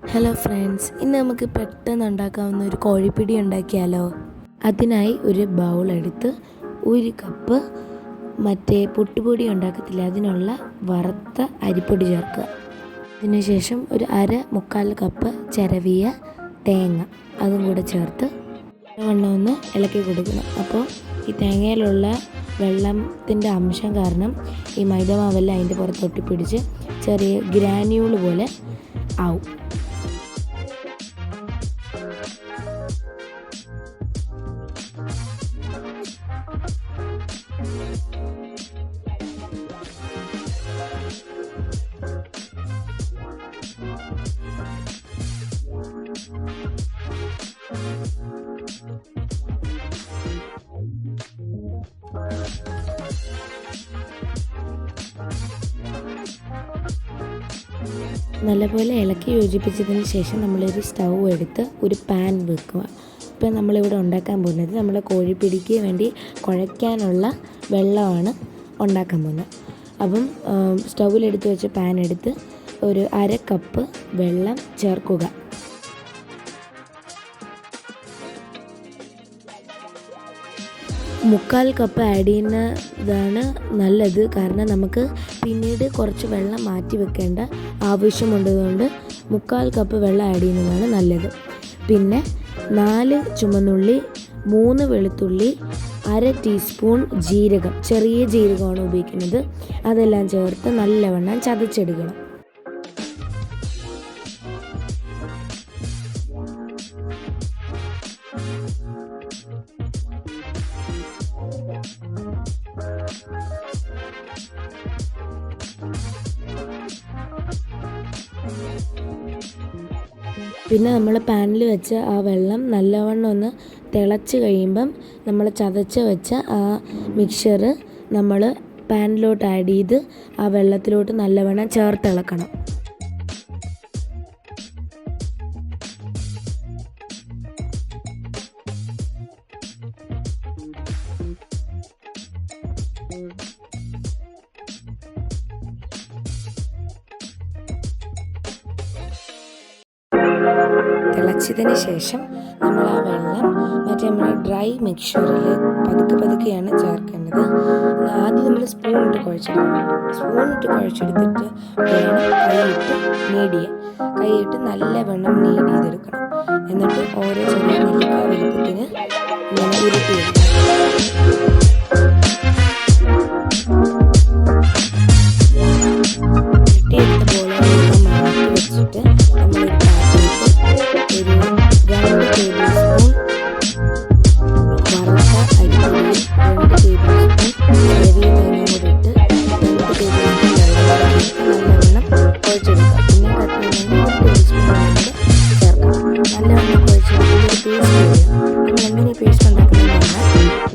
Hello friends, ഇന്ന് നമുക്ക് പെട്ടെന്ന് ഉണ്ടാക്കാവുന്ന ഒരു കോഴിപ്പിടി ഉണ്ടാക്കിയാലോ. അതിനായി ഒരു ബൗൾ എടുത്ത് 1 കപ്പ് പുട്ടുപൊടി ഉണ്ടാക്കത്തില്ല അതിനുള്ള വറുത്ത അരിപ്പൊടി ചേർക്കുക. അതിനുശേഷം ഒരു മുക്കാൽ കപ്പ് ചിരവിയ തേങ്ങ അതും കൂടെ ചേർത്ത് ഒന്ന് ഇളക്കി കൊടുക്കണം. അപ്പോൾ ഈ തേങ്ങയിലുള്ള വെള്ളത്തിൻ്റെ അംശം കാരണം ഈ മൈദമാവെല്ലാം അതിൻ്റെ പുറത്തൊട്ടി പിടിച്ച് ചെറിയ ഗ്രാന്യൂള് പോലെ ആവും. നല്ലപോലെ ഇളക്കി യോജിപ്പിച്ചതിന് ശേഷം നമ്മളൊരു സ്റ്റൗ എടുത്ത് ഒരു പാൻ വെക്കുക. ഇപ്പം നമ്മളിവിടെ ഉണ്ടാക്കാൻ പോകുന്നത് നമ്മൾ കോഴിപ്പിടിക്ക് വേണ്ടി കുഴയ്ക്കാനുള്ള വെള്ളമാണ് ഉണ്ടാക്കാൻ പോകുന്നത്. അപ്പം സ്റ്റൗവിലെടുത്ത് വെച്ച് പാൻ എടുത്ത് ഒരു 1/2 കപ്പ് വെള്ളം ചേർക്കുക. മുക്കാൽ കപ്പ് ആഡ് ചെയ്യുന്നതാണ് നല്ലത്, കാരണം നമുക്ക് പിന്നീട് കുറച്ച് വെള്ളം മാറ്റി വെക്കേണ്ട ആവശ്യമുള്ളതുകൊണ്ട് മുക്കാൽ കപ്പ് വെള്ളം ആഡ് ചെയ്യുന്നതാണ് നല്ലത്. പിന്നെ 4 ചുമന്നുള്ളി, 3 വെളുത്തുള്ളി, 1/2 ടീസ്പൂൺ ജീരകം, ചെറിയ ജീരകമാണ് ഉപയോഗിക്കുന്നത്, അതെല്ലാം ചേർത്ത് നല്ലവണ്ണം ചതച്ചെടുക്കണം. പിന്നെ നമ്മൾ പാനിൽ വെച്ച ആ വെള്ളം നല്ലവണ്ണം ഒന്ന് തിളച്ച് കഴിയുമ്പം നമ്മൾ ചതച്ച് വെച്ച ആ മിക്സ്ചർ നമ്മൾ പാനിലോട്ട് ആഡ് ചെയ്ത് ആ വെള്ളത്തിലോട്ട് നല്ലവണ്ണം ചേർത്തിളക്കണം. തിളച്ചതിന് ശേഷം നമ്മൾ ആ വെള്ളം നമ്മൾ ഡ്രൈ മിക്സ്ചറിൽ പതുക്കെയാണ് ചേർക്കേണ്ടത്. ആദ്യം നമ്മൾ സ്പൂണിട്ട് കുഴച്ചെടുത്തിട്ട് വേണം കൈയിട്ട് നല്ലവണ്ണം നീഡ് ചെയ്തെടുക്കണം. എന്നിട്ട് ഓരോ ചെറിയ നെല്ലിക്ക വലുപ്പത്തിന് ഇങ്ങനെ ഉരുട്ടിയെടുക്കണം.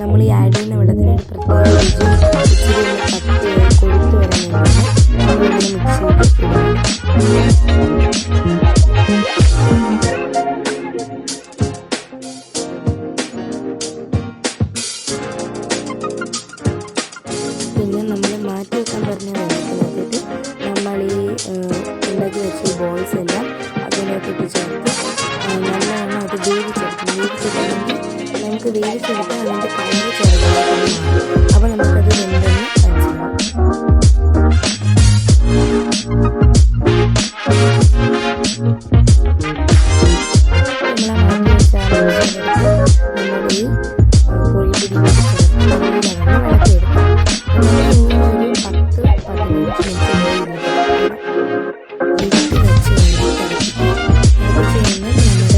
നമ്മൾ ഈ ആഡ് ചെയ്യുന്ന വെള്ളത്തിന് ഒരു പ്രത്യേക രുചി ഇച്ചിരി കൊഴുത്ത് വരാൻ വേണ്ടിയാണ് നമ്മളിങ്ങനെ മിക്സ് പിന്നെ നമ്മൾ മാറ്റി വെക്കാൻ പറഞ്ഞ വെള്ളത്തിൽ നോക്കിയിട്ട് നമ്മൾ ഈ ഉണ്ടാക്കി വെച്ച ബോൾസ് എല്ലാം അതിനകത്തോട്ട് ചേർത്ത് നല്ലവണ്ണം അത് വേവിച്ചെടുക്കണം. നമുക്ക് വേവിച്ചെടുക്കാൻ അതിൻ്റെ കളറ് ചേർക്കണം. അപ്പോൾ നമുക്കത് വെന്തെന്ന് മനസ്സിലാവും. നമ്മൾ മാറ്റി വെച്ചാൽ നമ്മൾ ഈ കോഴിപ്പിടി നല്ലവണ്ണം ഇളക്കിയെടുക്കാം. ഇങ്ങനെ ഒരു 10-15 മിനിറ്റ് നമ്മുടെ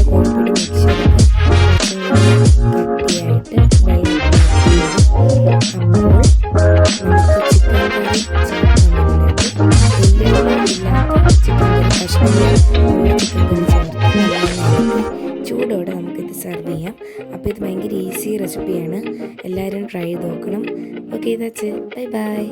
കോഴിപ്പിടി മിക്സ്ചറൊക്കെ ചൂടോടെ നമുക്കിത് സെർവ് ചെയ്യാം. അപ്പോൾ ഇത് ഭയങ്കര ഈസി റെസിപ്പിയാണ്, എല്ലാവരും ട്രൈ ചെയ്ത് നോക്കണം. Okay, that's it. ബൈ.